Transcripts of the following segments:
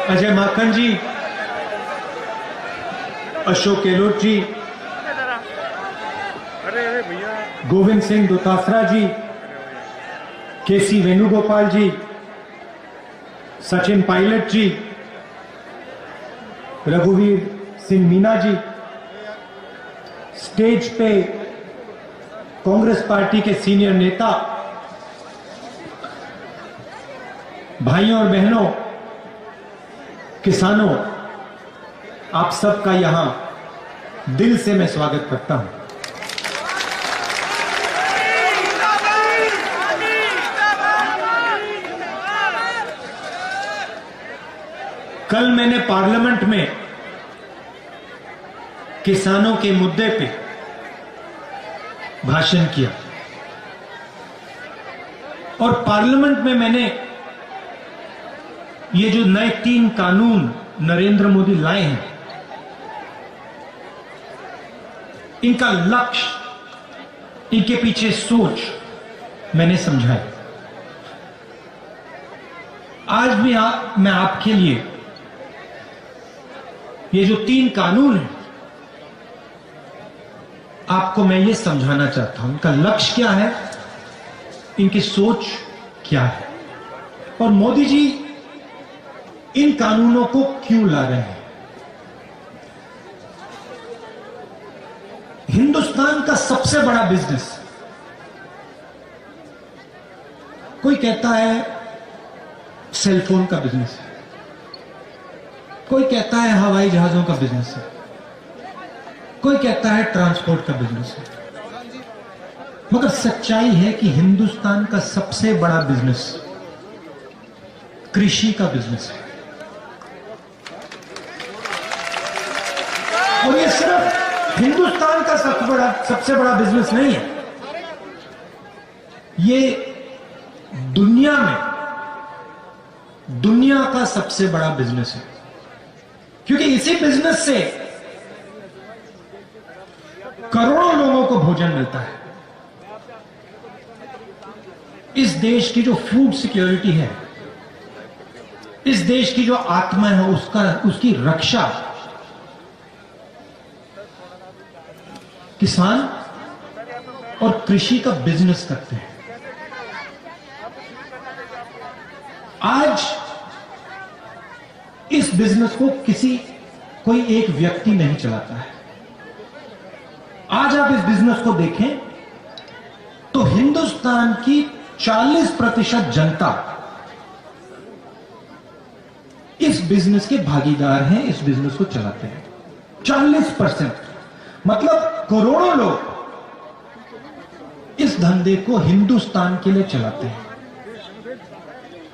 अजय माखन जी, अशोक गहलोत जी, गोविंद सिंह दोतासरा जी, केसी वेणुगोपाल जी, सचिन पायलट जी, रघुवीर सिंह मीना जी, स्टेज पे कांग्रेस पार्टी के सीनियर नेता, भाइयों और बहनों, किसानों, आप सबका यहां दिल से मैं स्वागत करता हूं। कल मैंने पार्लियामेंट में किसानों के मुद्दे पे भाषण किया और पार्लियामेंट में मैंने ये जो नए 3 कानून नरेंद्र मोदी लाए हैं, इनका लक्ष्य, इनके पीछे सोच मैंने समझाई। आज भी मैं आपके लिए ये जो 3 कानून हैं, आपको मैं ये समझाना चाहता हूं, इनका लक्ष्य क्या है, इनकी सोच क्या है और मोदी जी इन कानूनों को क्यों ला रहे हैं। हिंदुस्तान का सबसे बड़ा बिजनेस, कोई कहता है सेलफोन का बिजनेस है, कोई कहता है हवाई जहाजों का बिजनेस है, कोई कहता है ट्रांसपोर्ट का बिजनेस है, मगर सच्चाई है कि हिंदुस्तान का सबसे बड़ा बिजनेस कृषि का बिजनेस है। और ये सिर्फ हिंदुस्तान का सबसे बड़ा बिजनेस नहीं है, ये दुनिया का सबसे बड़ा बिजनेस है, क्योंकि इसी बिजनेस से करोड़ों लोगों को भोजन मिलता है। इस देश की जो फूड सिक्योरिटी है, इस देश की जो आत्मा है, उसकी रक्षा किसान और कृषि का बिजनेस करते हैं। आज इस बिजनेस को कोई एक व्यक्ति नहीं चलाता है। आज आप इस बिजनेस को देखें तो हिंदुस्तान की 40% जनता इस बिजनेस के भागीदार हैं, इस बिजनेस को चलाते हैं। 40%, मतलब करोड़ों लोग इस धंधे को हिंदुस्तान के लिए चलाते हैं।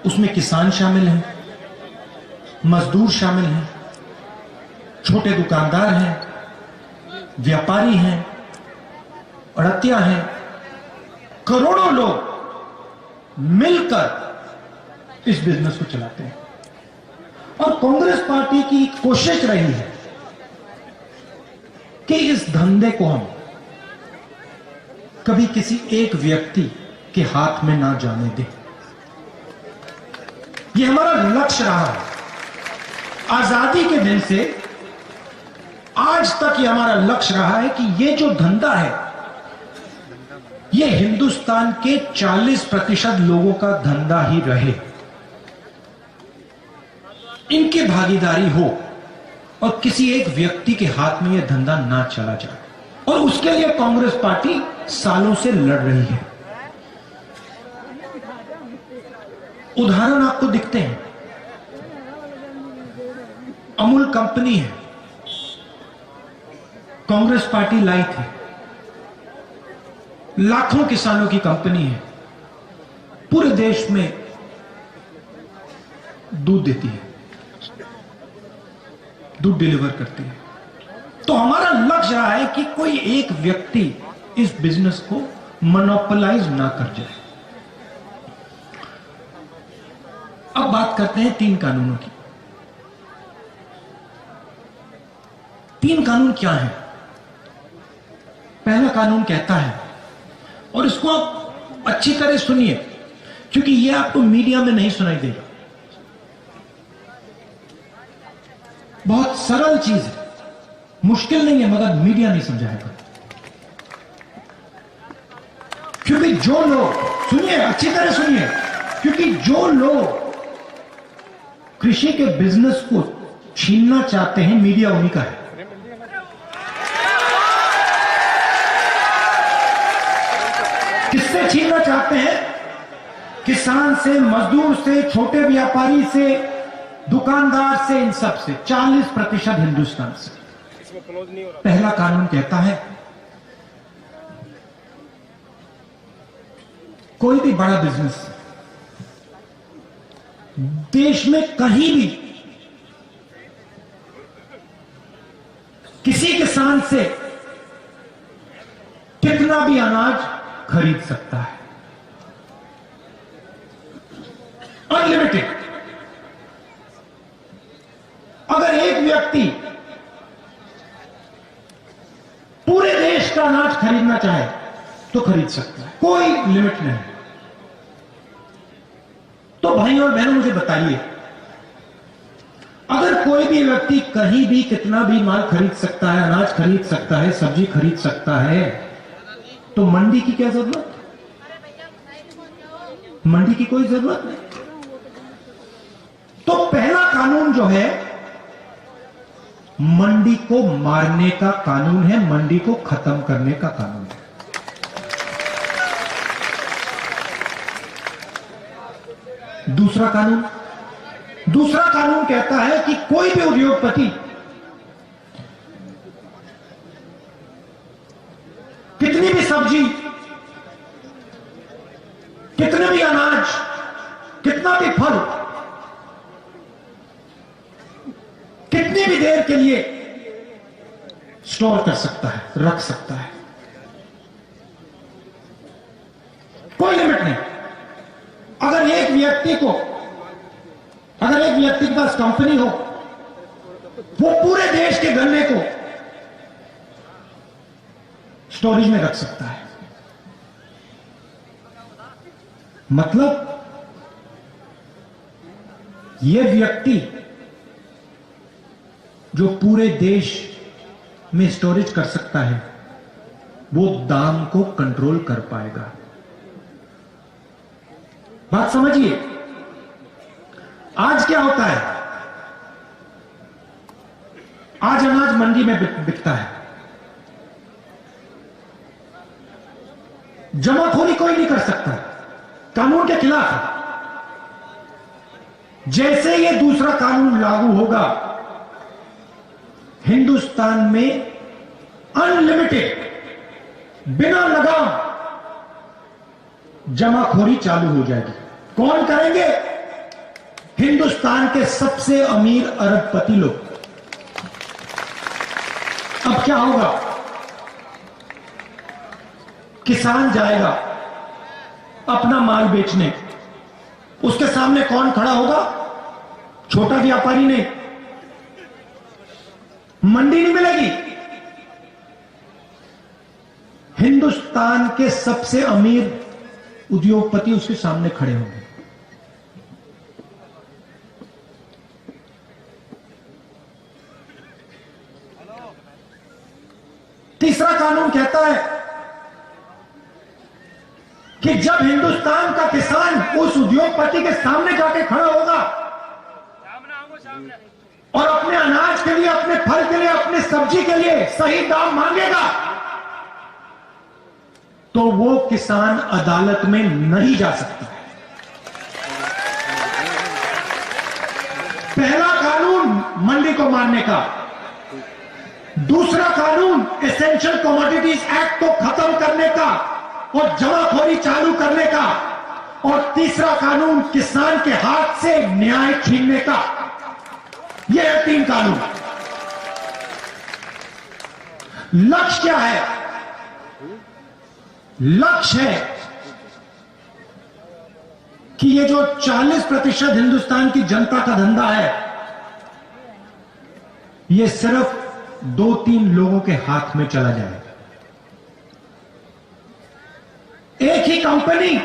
उसमें किसान शामिल हैं, मजदूर शामिल हैं, छोटे दुकानदार हैं, व्यापारी हैं, अड़तिया हैं, करोड़ों लोग मिलकर इस बिजनेस को चलाते हैं। और कांग्रेस पार्टी की कोशिश रही है कि इस धंधे को हम कभी किसी एक व्यक्ति के हाथ में ना जाने दें। यह हमारा लक्ष्य रहा है। आजादी के दिन से आज तक यह हमारा लक्ष्य रहा है कि यह जो धंधा है, यह हिंदुस्तान के 40% लोगों का धंधा ही रहे, इनकी भागीदारी हो और किसी एक व्यक्ति के हाथ में यह धंधा ना चला जाए। और उसके लिए कांग्रेस पार्टी सालों से लड़ रही है। उदाहरण आपको दिखते हैं। अमूल कंपनी है, कांग्रेस पार्टी लाई थी। लाखों किसानों की कंपनी है, पूरे देश में दूध देती है, दूध डिलीवर करती है। तो हमारा लक्ष्य रहा है कि कोई एक व्यक्ति इस बिजनेस को मोनोपोलाइज ना कर जाए। अब बात करते हैं 3 कानूनों की। 3 कानून क्या है? पहला कानून कहता है, इसको आप अच्छी तरह सुनिए, क्योंकि यह आपको मीडिया में नहीं सुनाई देगा। बहुत सरल चीज है, मुश्किल नहीं है, मगर मीडिया नहीं समझाएगा। क्योंकि जो लोग, सुनिए अच्छी तरह सुनिए, क्योंकि जो लोग कृषि के बिजनेस को छीनना चाहते हैं, मीडिया उन्हीं का है। किससे छीनना चाहते हैं? किसान से, मजदूर से, छोटे व्यापारी से, दुकानदार से, इन सब से। 40% हिंदुस्तान से। पहला कानून कहता है कोई भी बड़ा बिजनेस देश में कहीं भी किसी किसान से कितना भी अनाज खरीद सकता है, अनलिमिटेड। अगर एक व्यक्ति पूरे देश का अनाज खरीदना चाहे तो खरीद सकता है, कोई लिमिट नहीं। तो भाइयों और बहनों मुझे बताइए, अगर कोई भी व्यक्ति कहीं भी कितना भी माल खरीद सकता है, अनाज खरीद सकता है, सब्जी खरीद सकता है, तो मंडी की क्या जरूरत? मंडी की कोई जरूरत नहीं। तो पहला कानून जो है मंडी को मारने का कानून है, मंडी को खत्म करने का कानून है। दूसरा कानून कहता है कि कोई भी उद्योगपति कितनी भी सब्जी, कितने भी अनाज, कितना भी फल, कितनी भी देर के लिए स्टोर कर सकता है, रख सकता है, कोई लिमिट नहीं। अगर एक व्यक्ति के पास कंपनी हो, वो पूरे देश के गन्ने को स्टोरेज में रख सकता है। मतलब यह व्यक्ति जो पूरे देश में स्टोरेज कर सकता है, वो दाम को कंट्रोल कर पाएगा। बात समझिए, आज क्या होता है? आज अनाज मंडी में बिकता है, जमाखोरी कोई नहीं कर सकता, कानून के खिलाफ है। जैसे ये दूसरा कानून लागू होगा, हिंदुस्तान में अनलिमिटेड, बिना लगाम जमाखोरी चालू हो जाएगी। कौन करेंगे? हिंदुस्तान के सबसे अमीर अरबपति लोग। अब क्या होगा? किसान जाएगा अपना माल बेचने, उसके सामने कौन खड़ा होगा? छोटा व्यापारी नहीं, मंडी नहीं मिलेगी। हिंदुस्तान के सबसे अमीर उद्योगपति उसके सामने खड़े होंगे। तीसरा कानून कहता है कि जब हिंदुस्तान का किसान उस उद्योगपति के सामने जाके खड़ा होगा और अपने अनाज के लिए, अपने फल के लिए, अपने सब्जी के लिए सही दाम मांगेगा, तो वो किसान अदालत में नहीं जा सकता। पहला कानून मंडी को मारने का, दूसरा कानून एसेंशियल कमोडिटीज एक्ट को खत्म करने का और जमाखोरी चालू करने का, और तीसरा कानून किसान के हाथ से न्याय छीनने का। ये है 3 कानून। लक्ष्य क्या है? लक्ष्य है कि ये जो 40% हिंदुस्तान की जनता का धंधा है, ये सिर्फ 2-3 लोगों के हाथ में चला जाए। ही कंपनी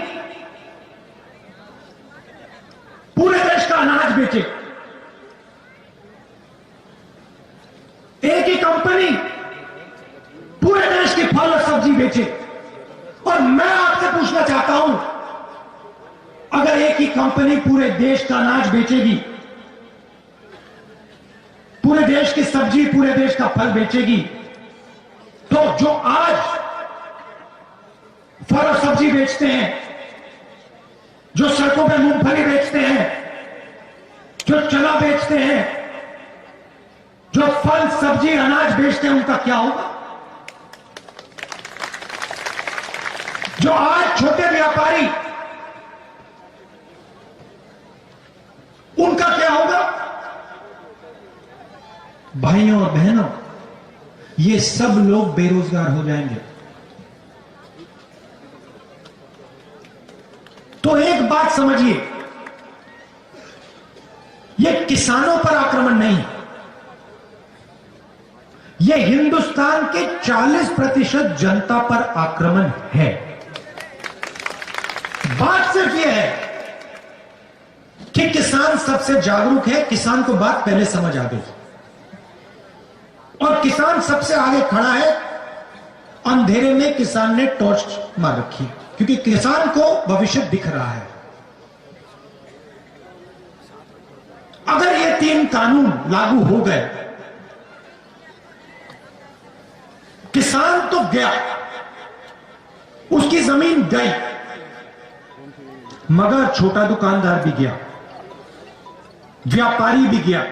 पूरे देश का अनाज बेचे, एक ही कंपनी पूरे देश की फल और सब्जी बेचे। और मैं आपसे पूछना चाहता हूं, अगर एक ही कंपनी पूरे देश का अनाज बेचेगी, पूरे देश की सब्जी, पूरे देश का फल बेचेगी, तो जो आज फल और सब्जी बेचते हैं, जो सड़कों पे मूंगफली बेचते हैं, जो चना बेचते हैं, जो फल सब्जी अनाज बेचते हैं, उनका क्या होगा? जो आज छोटे व्यापारी, उनका क्या होगा? भाइयों और बहनों, ये सब लोग बेरोजगार हो जाएंगे। तो एक बात समझिए, यह किसानों पर आक्रमण नहीं, यह हिंदुस्तान के 40% जनता पर आक्रमण है। बात सिर्फ यह है कि किसान सबसे जागरूक है, किसान को बात पहले समझ आ गई, और किसान सबसे आगे खड़ा है। अंधेरे में किसान ने टॉर्च मार रखी, क्योंकि किसान को भविष्य दिख रहा है। अगर ये 3 कानून लागू हो गए, किसान तो गया, उसकी जमीन गई, मगर छोटा दुकानदार भी गया, व्यापारी भी गया,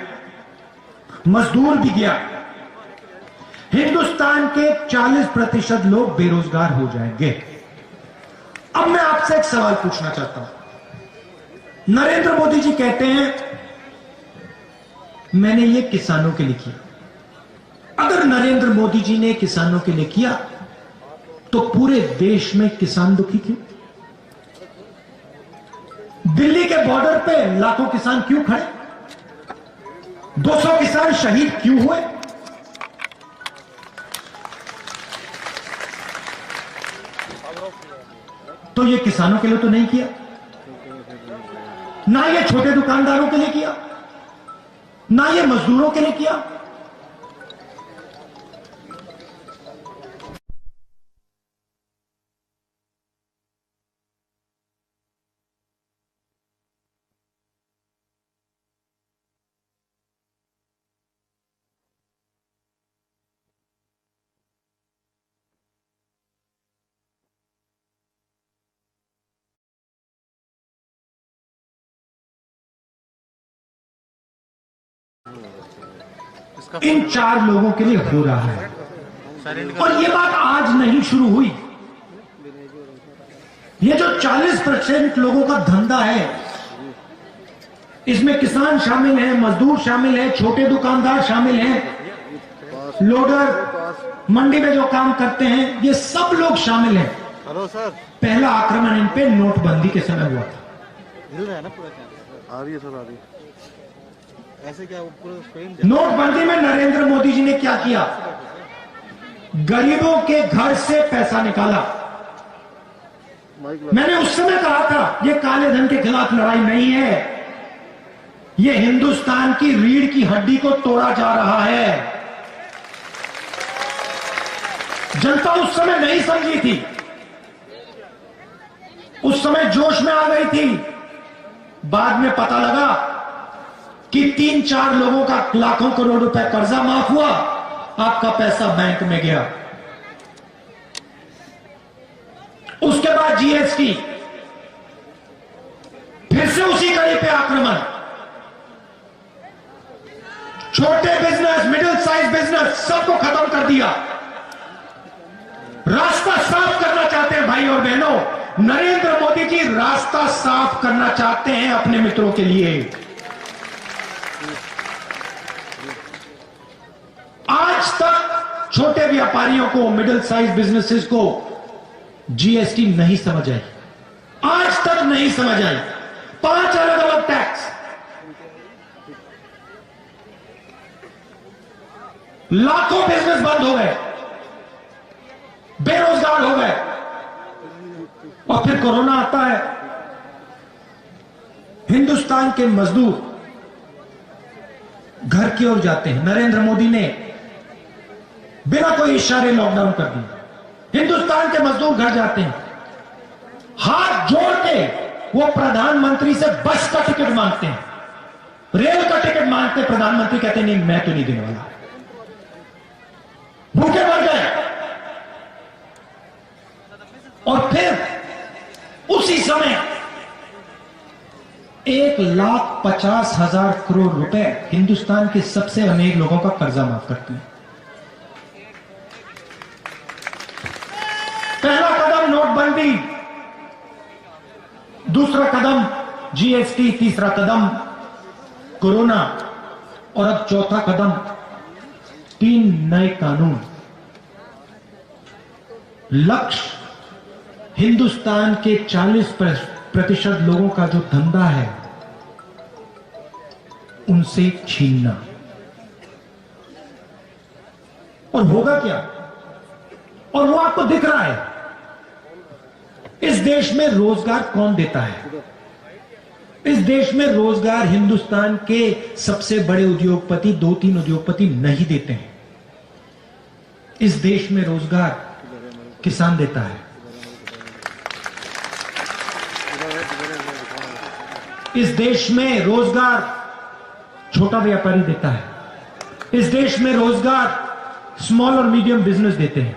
मजदूर भी गया। हिंदुस्तान के 40% लोग बेरोजगार हो जाएंगे। अब मैं आपसे एक सवाल पूछना चाहता हूं। नरेंद्र मोदी जी कहते हैं मैंने ये किसानों के लिए किया। अगर नरेंद्र मोदी जी ने किसानों के लिए किया, तो पूरे देश में किसान दुखी क्यों? दिल्ली के बॉर्डर पे लाखों किसान क्यों खड़े? 200 किसान शहीद क्यों हुए? तो ये किसानों के लिए तो नहीं किया, ना ये छोटे दुकानदारों के लिए किया, ना ये मजदूरों के लिए किया। इन 4 लोगों के लिए हो रहा है। और ये बात आज नहीं शुरू हुई। ये जो 40% लोगों का धंधा है, इसमें किसान शामिल हैं, मजदूर शामिल हैं, छोटे दुकानदार शामिल हैं, लोडर, मंडी में जो काम करते हैं, ये सब लोग शामिल हैं। हेलो सर, पहला आक्रमण इन पे नोटबंदी के समय हुआ था। हिल रहा है ना पूरा? आ रही है सर, आ रही है। ऐसे क्या पूरा स्क्रीन? नोटबंदी में नरेंद्र मोदी जी ने क्या किया? गरीबों के घर से पैसा निकाला। मैंने उस समय कहा था, यह काले धन के खिलाफ लड़ाई नहीं है, यह हिंदुस्तान की रीढ़ की हड्डी को तोड़ा जा रहा है। जनता उस समय नहीं समझी थी, उस समय जोश में आ गई थी। बाद में पता लगा कि 3-4 लोगों का लाखों करोड़ रुपए कर्जा माफ हुआ, आपका पैसा बैंक में गया। उसके बाद जीएसटी, फिर से उसी कड़ी पे आक्रमण। छोटे बिजनेस, मिडिल साइज बिजनेस, सबको खत्म कर दिया। रास्ता साफ करना चाहते हैं भाई और बहनों, नरेंद्र मोदी जी रास्ता साफ करना चाहते हैं अपने मित्रों के लिए। आज तक छोटे व्यापारियों को, मिडिल साइज बिजनेसेस को जीएसटी नहीं समझ आई, आज तक नहीं समझ आई। 5 अलग अलग टैक्स, लाखों बिजनेस बंद हो गए, बेरोजगार हो गए। और फिर कोरोना आता है, हिंदुस्तान के मजदूर घर की ओर जाते हैं। नरेंद्र मोदी ने बिना कोई इशारे लॉकडाउन कर दिया। हिंदुस्तान के मजदूर घर जाते हैं, हाथ जोड़ के वो प्रधानमंत्री से बस का टिकट मांगते हैं, रेल का टिकट मांगते हैं। प्रधानमंत्री कहते हैं नहीं, मैं तो नहीं देने वाला। भूखे मर गए। और फिर उसी समय 1,50,000 करोड़ रुपए हिंदुस्तान के सबसे अमीर लोगों का कर्जा माफ करती है। पहला कदम नोटबंदी, दूसरा कदम जीएसटी, तीसरा कदम कोरोना और अब चौथा कदम 3 नए कानून। लक्ष्य हिंदुस्तान के 40% लोगों का जो धंधा है उनसे छीनना। और होगा क्या? और वो आपको दिख रहा है। इस देश में रोजगार कौन देता है? इस देश में रोजगार हिंदुस्तान के सबसे बड़े उद्योगपति, 2-3 उद्योगपति नहीं देते हैं। इस देश में रोजगार किसान देता है। इस देश में रोजगार छोटा व्यापारी देता है। इस देश में रोजगार स्मॉल और मीडियम बिजनेस देते हैं।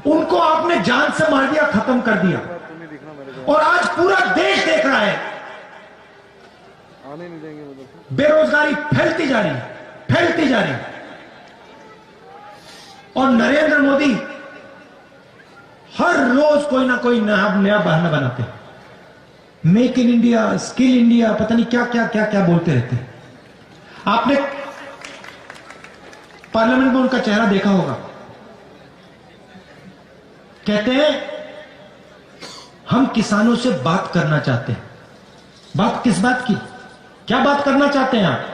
उनको आपने जान से मार दिया, खत्म कर दिया। और आज पूरा देश देख रहा है, आने नहीं देंगे उधर से। बेरोजगारी फैलती जा रही है, फैलती जा रही है। और नरेंद्र मोदी हर रोज कोई ना कोई नया बहाना बनाते हैं। Make in India, skill India, पता नहीं क्या क्या क्या क्या बोलते रहते हैं। आपने पार्लियामेंट में उनका चेहरा देखा होगा। कहते हैं हम किसानों से बात करना चाहते हैं। बात किस बात की? क्या बात करना चाहते हैं आप?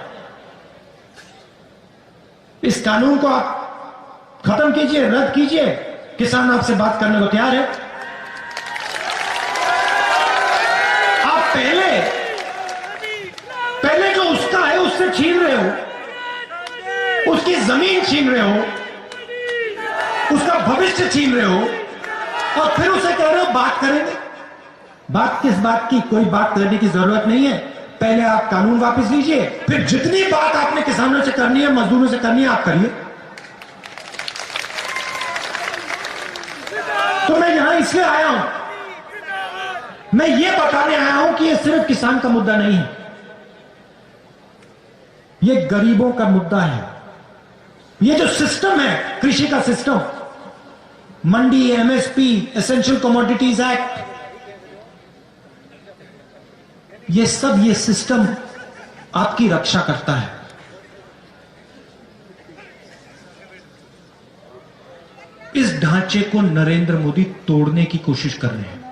इस कानून को आप खत्म कीजिए, रद्द कीजिए। किसान आपसे बात करने को तैयार है। आप पहले जो उसका है उससे छीन रहे हो, उसकी जमीन छीन रहे हो, उसका भविष्य छीन रहे हो, और फिर उसे कह रहे हो बात करेंगे। बात किस बात की? कोई बात करने की जरूरत नहीं है। पहले आप कानून वापस लीजिए, फिर जितनी बात आपने किसानों से करनी है, मजदूरों से करनी है, आप करिए। तो मैं यहां इसलिए आया हूं, मैं ये बताने आया हूं कि ये सिर्फ किसान का मुद्दा नहीं है, ये गरीबों का मुद्दा है। ये जो सिस्टम है, कृषि का सिस्टम, मंडी, एमएसपी, एसेंशियल कमोडिटीज एक्ट, ये सब, ये सिस्टम आपकी रक्षा करता है। इस ढांचे को नरेंद्र मोदी तोड़ने की कोशिश कर रहे हैं।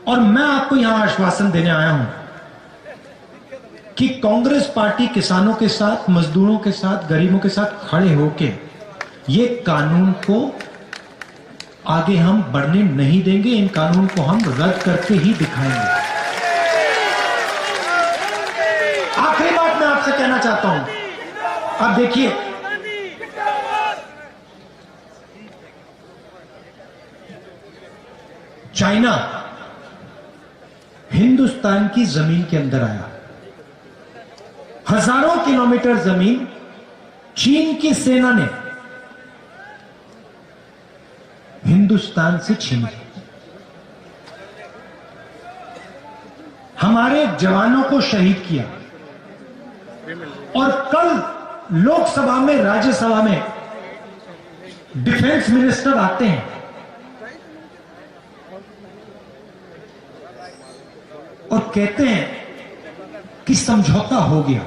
और मैं आपको यहां आश्वासन देने आया हूं कि कांग्रेस पार्टी किसानों के साथ, मजदूरों के साथ, गरीबों के साथ खड़े होकर ये कानून को आगे हम बढ़ने नहीं देंगे। इन कानून को हम रद्द करके ही दिखाएंगे। आखिरी बात मैं आपसे कहना चाहता हूं, अब देखिए, चाइना हिंदुस्तान की जमीन के अंदर आया। हजारों किलोमीटर जमीन चीन की सेना ने हिंदुस्तान से छीनी। हमारे जवानों को शहीद किया। और कल लोकसभा में, राज्यसभा में डिफेंस मिनिस्टर आते हैं और कहते हैं कि समझौता हो गया।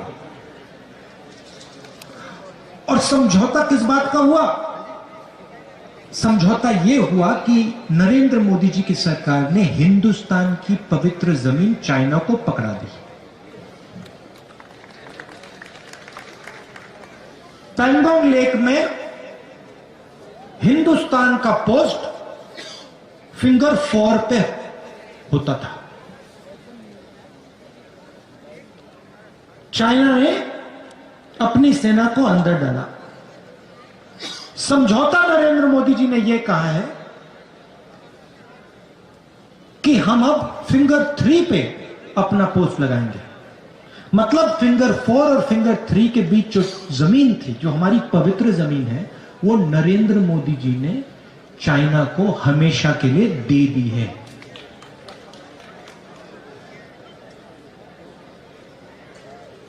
और समझौता किस बात का हुआ? समझौता यह हुआ कि नरेंद्र मोदी जी की सरकार ने हिंदुस्तान की पवित्र जमीन चाइना को पकड़ा दी। पैंगोंग लेक में हिंदुस्तान का पोस्ट फिंगर 4 पे होता था। चाइना ने अपनी सेना को अंदर डाला। समझौता नरेंद्र मोदी जी ने यह कहा है कि हम अब फिंगर 3 पे अपना पोस्ट लगाएंगे। मतलब फिंगर 4 और फिंगर 3 के बीच जो जमीन थी, जो हमारी पवित्र जमीन है, वो नरेंद्र मोदी जी ने चाइना को हमेशा के लिए दे दी है।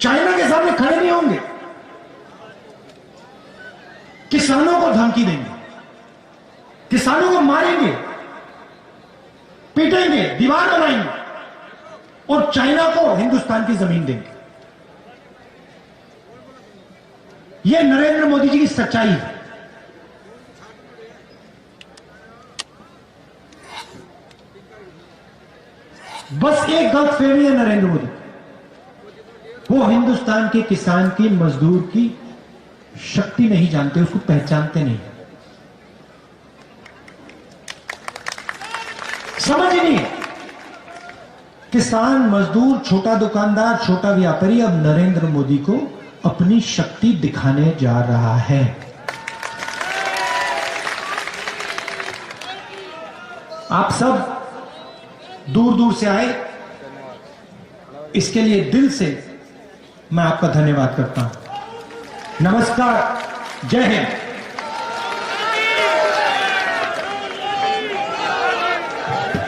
चाइना के सामने खड़े नहीं होंगे, किसानों को धमकी देंगे, किसानों को मारेंगे, पीटेंगे, दीवार बनाएंगे और चाइना को हिंदुस्तान की जमीन देंगे। यह नरेंद्र मोदी जी की सच्चाई है। बस एक गलतफहमी है नरेंद्र मोदी, वो हिंदुस्तान के किसान की, मजदूर की शक्ति नहीं जानते, उसको पहचानते नहीं, समझ ही नहीं। किसान, मजदूर, छोटा दुकानदार, छोटा व्यापारी अब नरेंद्र मोदी को अपनी शक्ति दिखाने जा रहा है। आप सब दूर दूर से आए, इसके लिए दिल से मैं आपका धन्यवाद करता हूं। नमस्कार, जय हिंद।